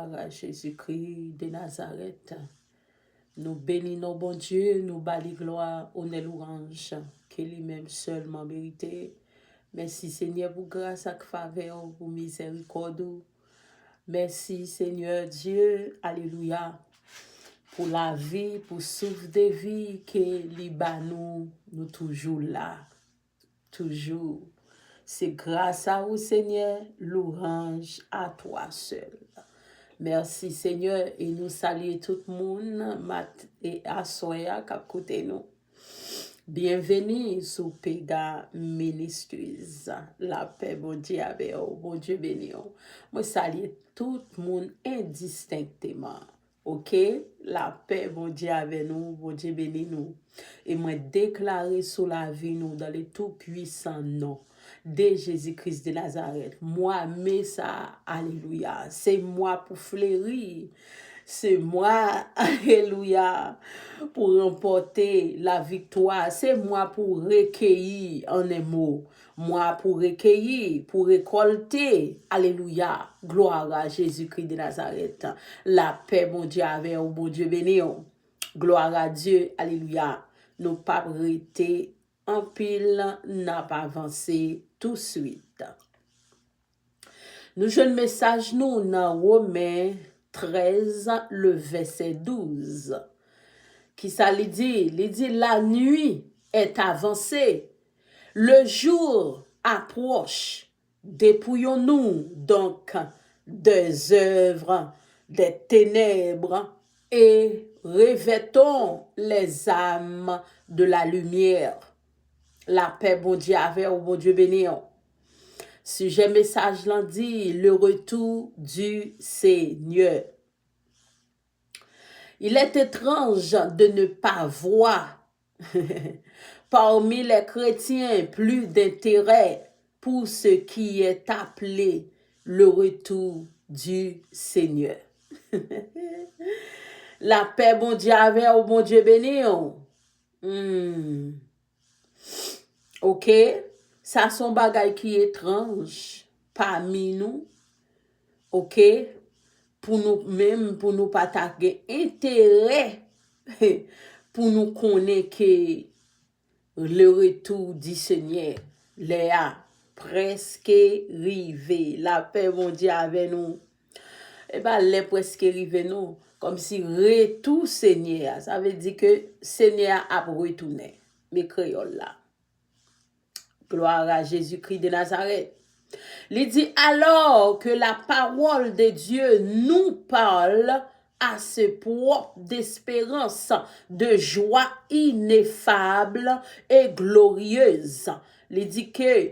Gloire à Jésus-Christ de Nazareth. Nous bénissons, bon Dieu, nous bali gloire, honneur, louange, que lui-même seulement mérité. Merci Seigneur pour grâce et faveur, pour miséricorde. Merci Seigneur Dieu, alléluia, pour la vie, pour souffle de vie que liba nous toujours là, toujours. C'est grâce à vous Seigneur, louange à toi seul. Merci Seigneur et nous saluons tout le monde mat et assoya kap kote nous. Bienvenue sur Pega Ministries. La paix, bon Dieu, avec vous, bon Dieu béni. Moi salue tout le monde indistinctement. Ok? La paix, bon Dieu, avec nous, bon Dieu béni nous. Et moi déclarer sur la vie nous dans les tout puissants noms de Jésus-Christ de Nazareth. Moi, mais ça, alléluia. C'est moi pour fleurir. C'est moi, alléluia, pour remporter la victoire. C'est moi pour recueillir en un mot. Moi pour recueillir, pour récolter. Alléluia. Gloire à Jésus-Christ de Nazareth. La paix, mon Dieu, avec vous, mon Dieu béni. Gloire à Dieu. Alléluia. Nous pas arrêter en pile, n'a pas avancé tout de suite. Nous jouons le message nous dans Romains 13, le verset 12. Qui ça lui dit? Il dit, la nuit est avancée, le jour approche. Dépouillons-nous donc des œuvres des ténèbres et revêtons les âmes de la lumière. La paix, bon Dieu, avec ou bon Dieu béni. Sujet message l'en dit, le retour du Seigneur. Il est étrange de ne pas voir parmi les chrétiens plus d'intérêt pour ce qui est appelé le retour du Seigneur. La paix, bon Dieu, avec ou bon Dieu béni. Ok? Ça son bagay qui est étrange parmi nous. Ok? Pour nous même, pour nous partager intérêt, pour nous connaître que le retour du Seigneur, Léa, presque arrivé. La paix, mon Dieu, avec nous. Eh bien, les presque arrivé nous. Comme si retour Seigneur, ça veut dire que Seigneur a retourné. Mes créoles là. Gloire à Jésus-Christ de Nazareth. Il dit alors que la parole de Dieu nous parle à ce propre d'espérance, de joie ineffable et glorieuse. Il dit que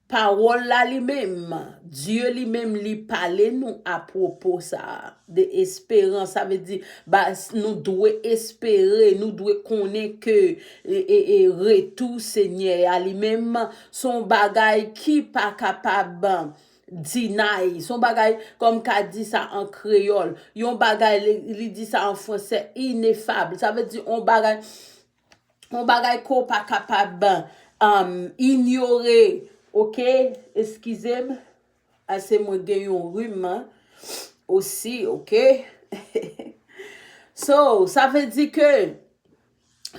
parole là lui-même, Dieu lui-même lui parle nous à propos ça de espérance. Ça veut dire bah nous devons espérer, nous devons connaître que et retour Seigneur à lui-même son bagay qui pas capable deny, son bagay comme qu'a dit ça en créole, yon bagay il dit ça en français ineffable. Ça veut dire on bagay qu'on pas capable ignorer. Ok, excusez-moi, c'est moi qui ai un rhume aussi, ok. So, ça veut dire que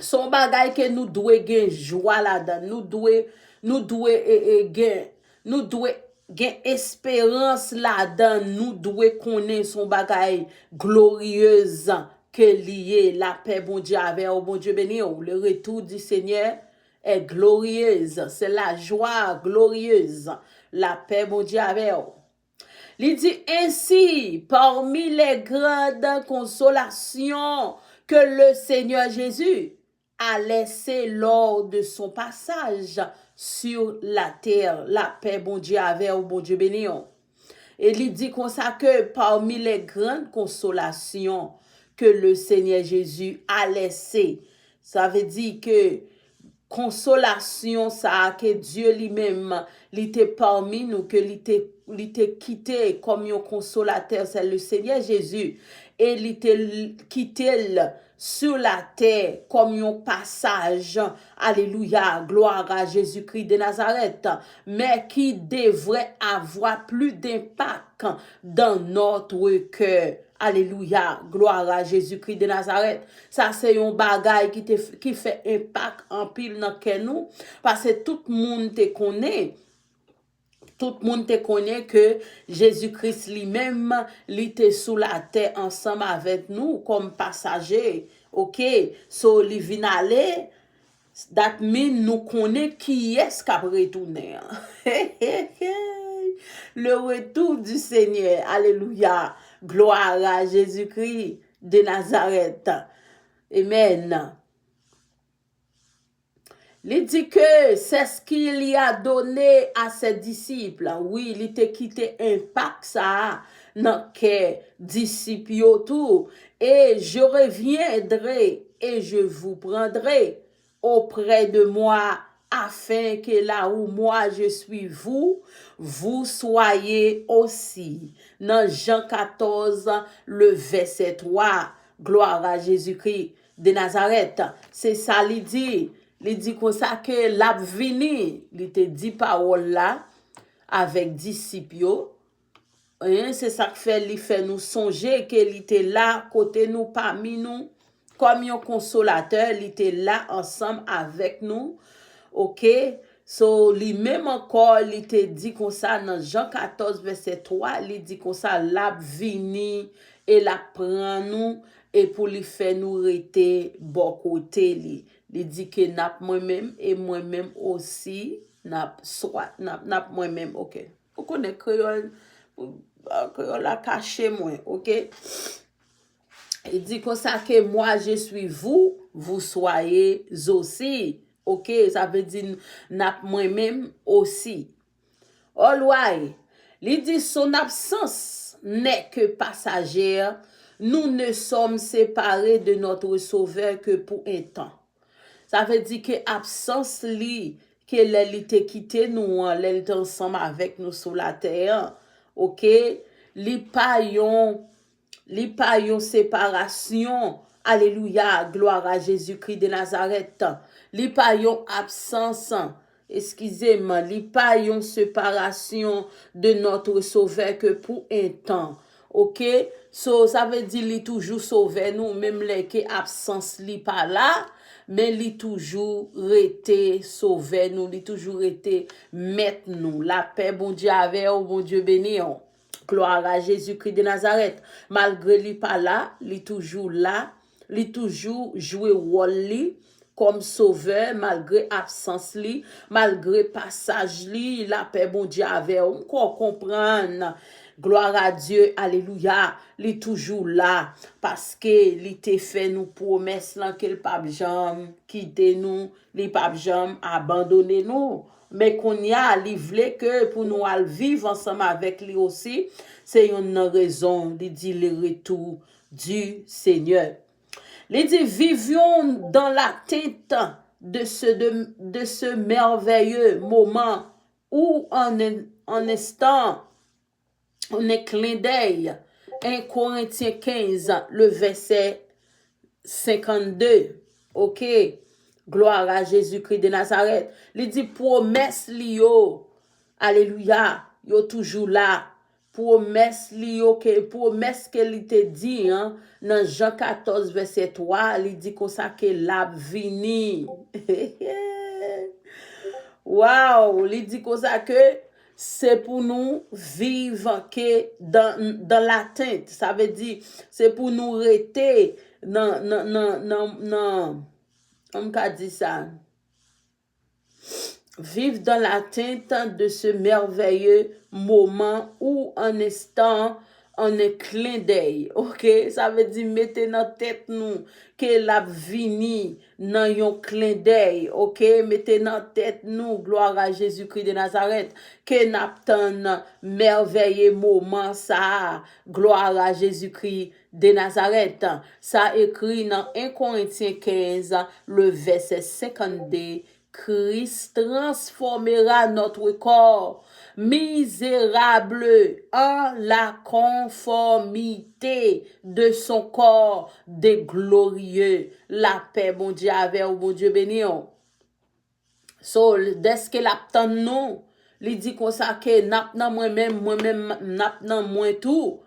son bagay que nous devons gagner joie là-dedans, nous devons gagner espérance là-dedans, nous devons connaître son bagay glorieuse que lié la paix bon Dieu avec au bon Dieu béni, le retour du Seigneur est glorieuse, c'est la joie glorieuse, la paix, mon Dieu, avec vous. Il dit ainsi, parmi les grandes consolations que le Seigneur Jésus a laissées lors de son passage sur la terre, la paix, mon Dieu, avec vous, mon Dieu, béni. Et il dit comme ça que parmi les grandes consolations que le Seigneur Jésus a laissées, ça veut dire que consolation ça que Dieu lui-même était parmi nous, que l'était quitté comme un consolateur, c'est le Seigneur Jésus, et l'était quitté sur la terre comme un passage, alléluia, gloire à Jésus-Christ de Nazareth, mais qui devrait avoir plus d'impact dans notre cœur. Alléluia, gloire à Jésus-Christ de Nazareth. Ça, c'est un bagage qui fait impact en pile dans nous, parce que tout le monde te connaît. Tout le monde te connaît que Jésus-Christ lui-même, il était sous la terre ensemble avec nous comme passager. OK? So, il vient aller, that mean nous connaît qui est-ce qui a retourné. Le retour du Seigneur. Alléluia. Gloire à Jésus-Christ de Nazareth. Amen. Il dit que c'est ce qu'il y a donné à ses disciples. Oui, il était quitté impact ça dans que disciples tout. Et je reviendrai et je vous prendrai auprès de moi afin que là où moi je suis vous soyez aussi. Dans Jean 14, le verset 3. Gloire à Jésus-Christ de Nazareth. C'est ça, il dit. Il dit comme ça que l'a vini, il te dit parole là avec disciples. C'est ça qui fait nous songer qu'il était là côté nous parmi nous comme un consolateur, il était là ensemble avec nous. OK? So lui-même encore il te dit comme ça dans Jean 14 verset 3, il dit comme ça l'a vini et la prend nous et pour lui faire nous rester bon côté li. Il dit que n'a moi-même et moi-même aussi n'a moi-même. OK. Vous connaissez créole la caché moi. OK. Il dit comme ça que moi je suis vous soyez aussi. OK, ça veut dire n'a moi-même aussi. All right. Il dit son absence n'est que passagère. Nous ne sommes séparés de notre Sauveur que pour un temps. Ça veut dire que absence li que l'elle quitté nous, l'elle est ensemble avec nous sur la terre. OK, li pa yon séparation. Alléluia, gloire à Jésus-Christ de Nazareth. Li pa yon absence. Excusez-moi, li pa yon séparation de notre Sauveur que pour un temps. OK? So, ça veut dire li toujours sauver nous, même les que absence li pas là, mais li toujours rete sauver nous, li toujours rete mettre nous. La paix, bon Dieu avec vous, bon Dieu béni. Gloire à Jésus-Christ de Nazareth. Malgré li pas là, li toujours là, li toujours jouer rôle li comme sauveur, malgré absence li, malgré passage li, la paix, bon Dieu avec vous. Qu'on comprenne. Gloire à Dieu, alléluia, il est toujours là, parce que il te fait nous promesses là qu'il pas jamais quitter nous, il pas jamais abandonner nous, mais qu'on y a, il voulait que pour nous vivre ensemble avec lui aussi, c'est une raison, il dit le retour du Seigneur. Il dit vivions dans l'attente de ce merveilleux moment où en instant on est clin d'œil. 1 Corinthiens 15, le verset 52. OK. Gloire à Jésus-Christ de Nazareth. Il dit promesse lio. Alléluia. Yo toujours là. Promesse lio que promesse qu'elle te dit hein, dans Jean 14 verset 3, il dit comme ça que la vini. Wow, il dit comme ça que c'est pour nous vivre que dans l'attente. Ça veut dire, c'est pour nous rester on peut dire ça. Vivre dans l'attente de ce merveilleux moment où un instant, on est clin d'œil. OK? Ça veut dire, mettez dans tête nous que la vini dans yon clin d'œil. OK? Mettez dans tête nous, gloire à Jésus-Christ de Nazareth, que n'attend merveilleux moment ça. Gloire à Jésus-Christ de Nazareth. Ça écrit dans 1 Corinthiens 15, le verset 52 Christ transformera notre corps misérable en la conformité de son corps de glorieux. La paix, bon Dieu, avec vous, bon Dieu béni. So, dès que l'aptan nous, li dit comme ça que nap nan moi-même nap nan moi tout.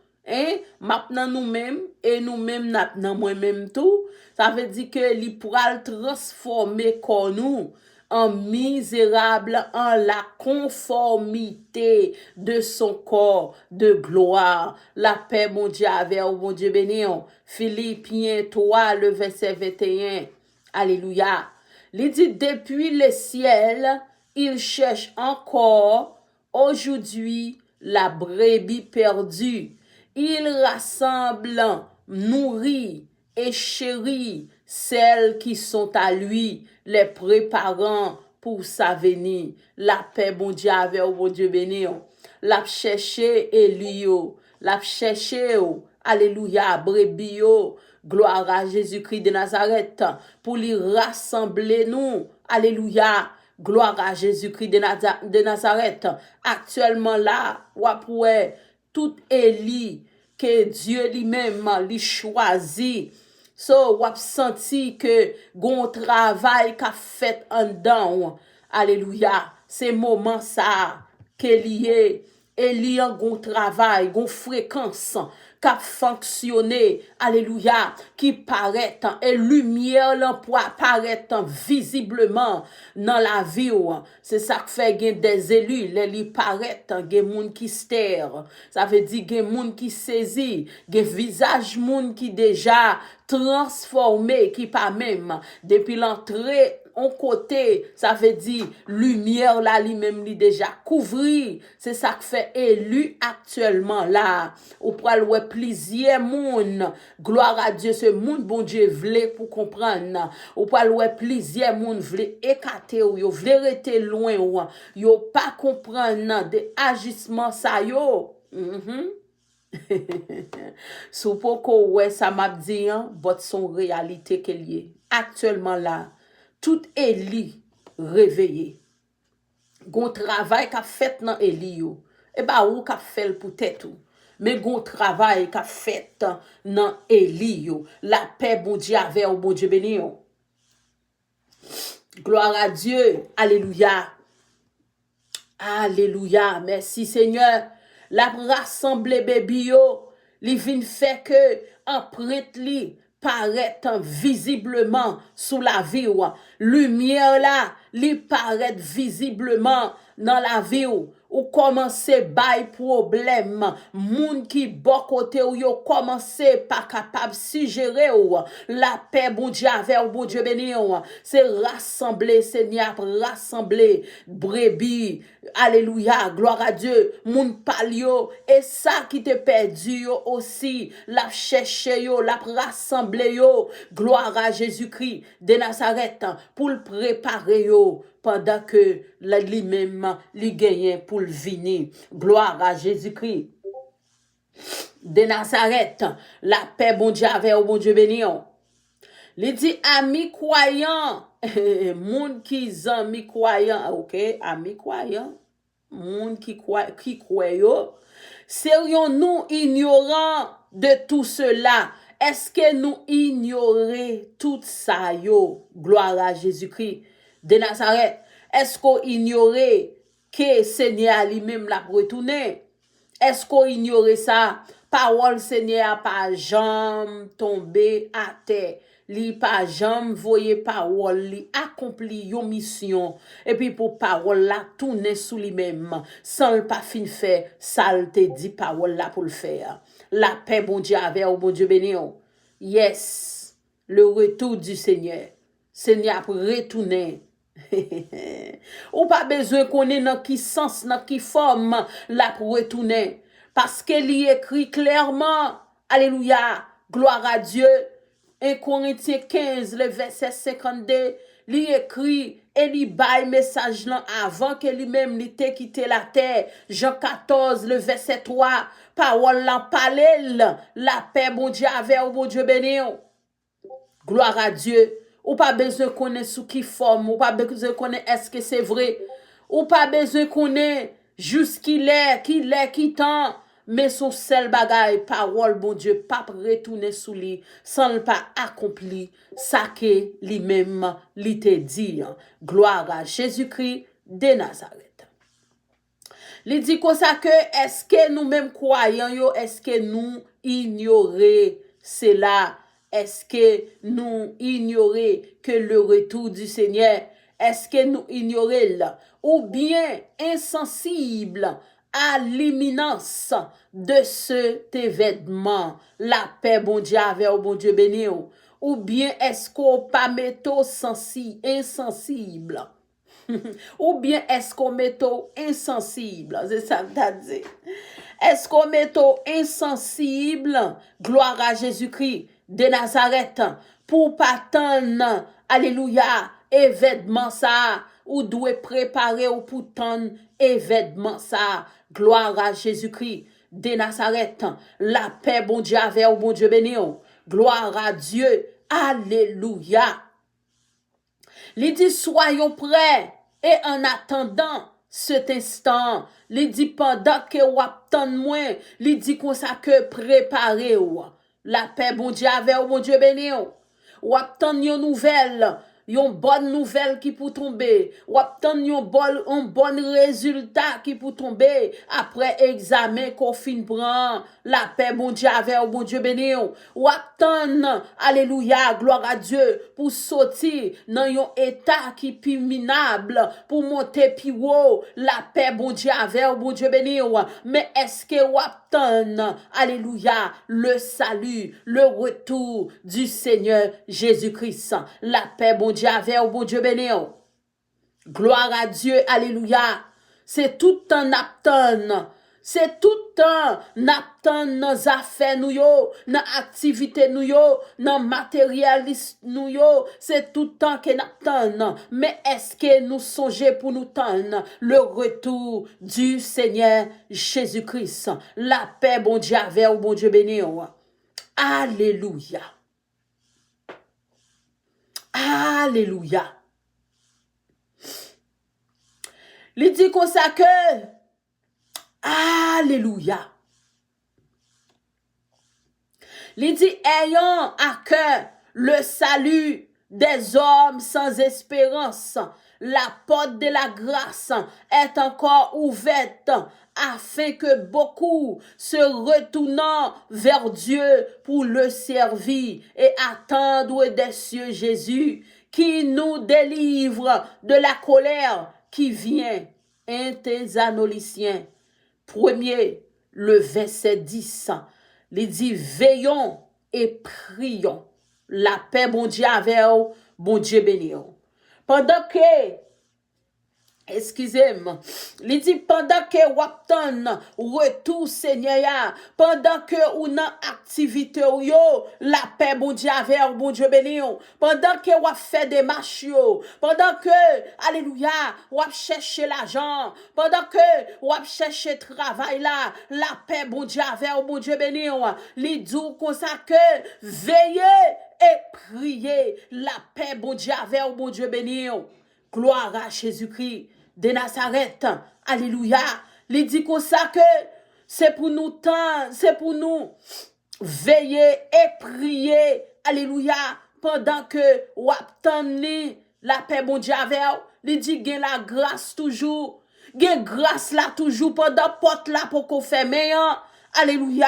Map nan nous-mêmes et nous-mêmes nap nan moi-même tout. Ça veut dire que li pral transformer corps nous en misérable en la conformité de son corps de gloire. La paix, mon Dieu, avec vous, mon Dieu béni. Philippiens 3, le verset 21. Alléluia. Il dit, depuis le ciel, il cherche encore aujourd'hui la brebis perdue. Il rassemble, nourrit et chérit celles qui sont à lui, les préparant pour sa venue. La paix, bon Dieu, avec vous, bon Dieu béni. La chercher Elio, la chercher, alléluia, brebis, gloire à Jésus-Christ de Nazareth, pour lui rassembler nous, alléluia, gloire à Jésus-Christ de Nazareth. Actuellement là, ouais, tout Élie que Dieu lui-même lui choisit. So, wap senti que gon travail qu'a fait en dedans. Alléluia. C'est moment ça que lié Eli a gon travail, gon fréquence qu'a fonctionné. Alléluia. Qui paraît et lumière l'emploi paraît visiblement dans la vie. C'est ça que fait gen des élus, les paraît gen moun qui ster. Ça veut dire gen moun qui saisi, gen visage moun qui déjà transformé, qui pas même depuis l'entrée on côté, ça veut dire lumière là lui-même li déjà couvri. C'est ça que fait élu actuellement là. Ou pral ouais plusieurs moun. Gloire à Dieu, ce moun bon Dieu vle pour comprendre. Ou pral ouais plusieurs moun vle écarter ou yo vle rester loin ou yo pas comprendre des agissements ça yo. Sou poko ouais ça m'a dit votre son réalité qu'elle y est. Actuellement là, tout Élie réveillé. Gon travail qu'a fait dans Élie yo. Et ba ou qu'a fait pour tête ou. Mais gon travail qu'a fait dans Élie yo. La paix bon Dieu avec ou bon Dieu béni yo. Gloire à Dieu. Alléluia. Alléluia. Merci Seigneur. La rassemble baby yo. Li vin fait que empreinte li paraît visiblement sous la vie ou lumière là li paraît visiblement dans la vie ou commencer bay problème moun qui bon côté ou yo commencer pas capable suggérer ou la paix bon Dieu avec ou bon Dieu béni ou c'est rassembler Seigneur rassembler brebis alléluia gloire à Dieu moun palio et ça qui te perdu yo aussi la chercher yo la rassembler yo gloire à Jésus-Christ de Nazareth pour le préparer yo pendant que lui-même li gagne pour le venir. Gloire à Jésus-Christ de Nazareth. La paix bon Dieu avec au bon Dieu béni. Il dit amis croyants, moun qui amis croyants, OK, amis croyants, moun qui croyant, serions-nous ignorants de tout cela? Est-ce que nous ignorons tout ça yo? Gloire à Jésus-Christ de Nazareth. Est-ce qu'on ignorait que Seigneur lui-même l'a retourné? Est-ce qu'on ignorait ça? Parole Seigneur pas jamais tombé à terre. Li pas jamais voyé parole li accompli yon mission et puis pour parole la tourner sous lui-même sans le pas fin faire ça te dit parole là pour le faire. La paix bon Dieu avec au bon Dieu béni. Yes, le retour du Seigneur. Seigneur pour retourner. Ou pas besoin qu'on ait dans qui sens, dans qui forme là pour retourner. Parce qu'il y écrit clairement, alléluia, gloire à Dieu, 1 Corinthiens 15, le verset 52, il écrit et il baille message là avant que lui-même il t'ait quitté la terre. Jean 14, le verset 3, parole là parle, la paix bon Dieu avec au bon Dieu béni. Gloire à Dieu. Ou pas besoin connaître sous qui forme, ou pas besoin connaître est-ce que c'est vrai. Ou pas besoin connaître juste qui temps. Mais son seul bagay, parole, bon Dieu, pas retourner sous lui, sans le pas accompli, ça que lui-même, lui te dit. Gloire à Jésus-Christ de Nazareth. Il dit comme ça que, est-ce que nous-mêmes croyants, yo, est-ce que nous ignorons cela? Est-ce que nous ignorons que le retour du Seigneur? Est-ce que nous ignorons là? Ou bien insensible à l'imminence de cet événement, la paix, bon Dieu, avec bon Dieu béni, ou bien est-ce qu'on pas metto insensible, ou bien est-ce qu'on metto insensible, c'est ça que t'as dit. Est-ce qu'on metto insensible, gloire à Jésus-Christ de Nazareth, pour pas attendre, alléluia, événement ça, ou doit préparer ou pour tant événement ça. Gloire à Jésus-Christ de Nazareth. La paix, bon Dieu, avec ou bon Dieu béni. Gloire à Dieu. Alléluia. Il dit, soyons prêts et en attendant cet instant. Il dit, pendant que ou attend moins, il dit qu'on ça que préparer ou. La paix, bon Dieu, avec ou bon Dieu béni. Ou attend une nouvelle. Yon bonne nouvelle qui pour tomber, ou attendre un bon résultat qui pour tomber après examen qu'on fin prend, la paix bon Dieu avec bon Dieu béni, ou attendre, alléluia, gloire à Dieu, pour sortir dans un état qui plus minable, pour monter plus haut, la paix bon Dieu avec bon Dieu béni, mais est-ce que ou attendre, alléluia, le salut, le retour du Seigneur Jésus-Christ, la paix bon Dieu avec bon Dieu béni. Gloire à Dieu, alléluia. C'est tout un attend. C'est tout un attend nos affaires nous yo, nos activités nous yo, nos matérialistes nous yo, c'est tout temps que n'attend. Mais est-ce que nous songeons pour nous tendre le retour du Seigneur Jésus-Christ? La paix bon Dieu avec bon Dieu béni. Alléluia. Alléluia. Il dit comme ça que, alléluia. Il dit, ayant à cœur le salut des hommes sans espérance, la porte de la grâce est encore ouverte afin que beaucoup se retournant vers Dieu pour le servir et attendre des cieux Jésus qui nous délivre de la colère qui vient. 1 Thessaloniciens, premier, le verset 10. Il dit, veillons et prions. La paix, bon Dieu, avec vous, bon Dieu béni. Pendant que, excusez-moi, il dit pendant que vous attendez retour Seigneur, pendant que vous dans activité yo, la paix bon Dieu avec bon Dieu béni, pendant que vous fait des marches yo, pendant que alléluia, vous cherchez l'argent, pendant que vous cherchez travail là, la paix bon Dieu avec bon Dieu béni, il dit comme ça que veillez et priez, la paix bon Dieu avec bon Dieu béni. Gloire à Jésus-Christ de Nazareth. Alléluia. Il dit comme ça que c'est pour nous c'est pour nous veiller et prier. Alléluia. Pendant que ou attendez la paix bon Dieu avec vous. Il dit gain la grâce toujours. Gain grâce là toujours pendant porte là pour qu'on ferme. Alléluia.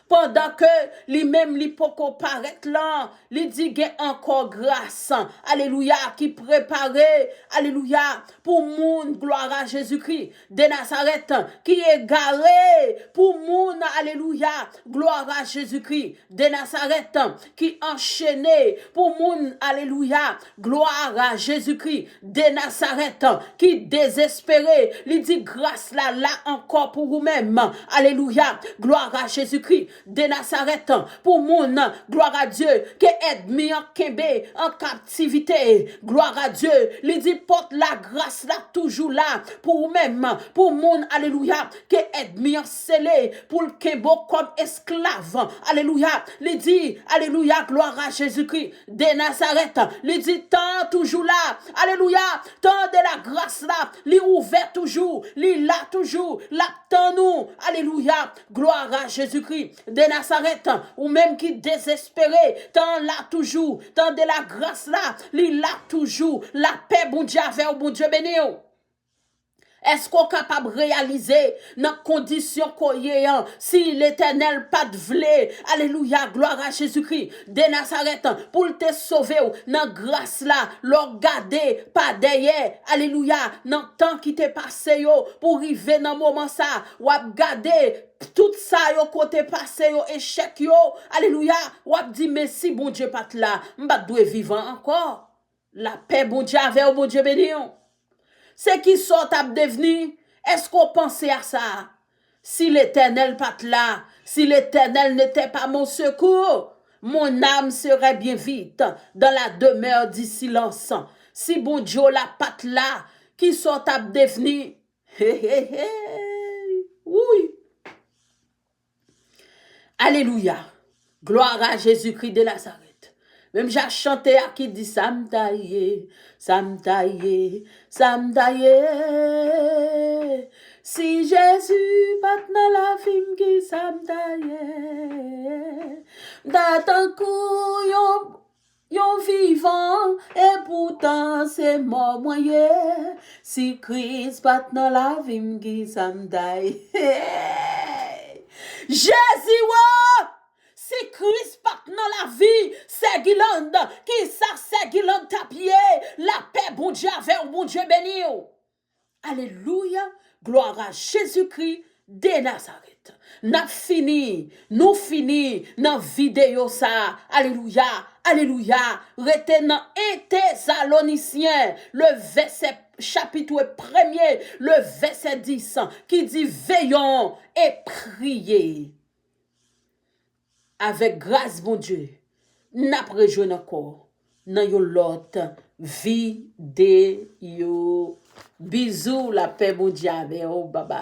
Pendant que lui-même li poko paraître là, li dit gen encore grâce. Alléluia, qui préparait, alléluia, pour moun, gloire à Jésus-Christ de Nazareth, qui est garé pour moun, alléluia, gloire à Jésus-Christ de Nazareth, qui enchaîné pour moun, alléluia, gloire à Jésus-Christ de Nazareth, qui désespéré, li dit grâce là encore pour vous-même, alléluia, gloire à Jésus-Christ de Nazareth, pour mon gloire à Dieu, qui aide mi en kembe, en captivité, gloire à Dieu, il dit porte la grâce là, toujours là, pour même, pour mon, alléluia, qui aide mi en scellé, pour le kembo comme esclave, alléluia, il dit, alléluia, gloire à Jésus-Christ, de Nazareth, il dit tant toujours là, alléluia, tant de la grâce là, il ouvert toujours, il là toujours, l'attend nous, alléluia, gloire à Jésus-Christ de Nazareth, ou même qui désespéré, tant là toujours, tant de la grâce là, il là toujours, la paix, bon Dieu, avec bon Dieu béni. Est-ce qu'on est capable de réaliser dans condition qu'on y est, si l'Éternel pas de vlé, alléluia, gloire à Jésus-Christ, de Nazareth, pour te sauver, dans grâce là, l'on garder pas derrière, alléluia, dans temps qui t'est passé, pour arriver dans moment ça, ou garder tout ça, yo côté passé, yo échec, yo, alléluia, ou dit merci, bon Dieu, pas là, m'ba doit vivant encore. La paix, bon Dieu, avec bon Dieu béni. C'est qui sort à devenir? Est-ce qu'on pensait à ça? Si l'Éternel pas là, si l'Éternel n'était pas mon secours, mon âme serait bien vite dans la demeure du silence. Si bon Dieu la pas là, qui sort à devenir? Oui. Alléluia. Gloire à Jésus-Christ de Nazareth. Même j'ai chanté à qui dit Samtaye, Samtaye, Samtaye. Si Jésus bat dans la film qui Samtaye, d'atan coup yon vivant et pourtant c'est mort moyen. Si Christ bat dans la film qui Samtaye, Jésus si Christ part dans la vie, c'est Guilande, qui ça c'est Guilande tapier, la paix, bon Dieu, avec bon Dieu béni. Alléluia, gloire à Jésus-Christ de Nazareth. Nous fini, dans vidéo ça, alléluia, alléluia, retenant un Thessaloniciens, le verset chapitre 1er, le verset 10, qui dit veillons et priez. Avec grâce, bon Dieu, n'a pas rejoint encore dans yon l'autre vidéo. Bisous, la paix, bon Dieu, avec bye bye.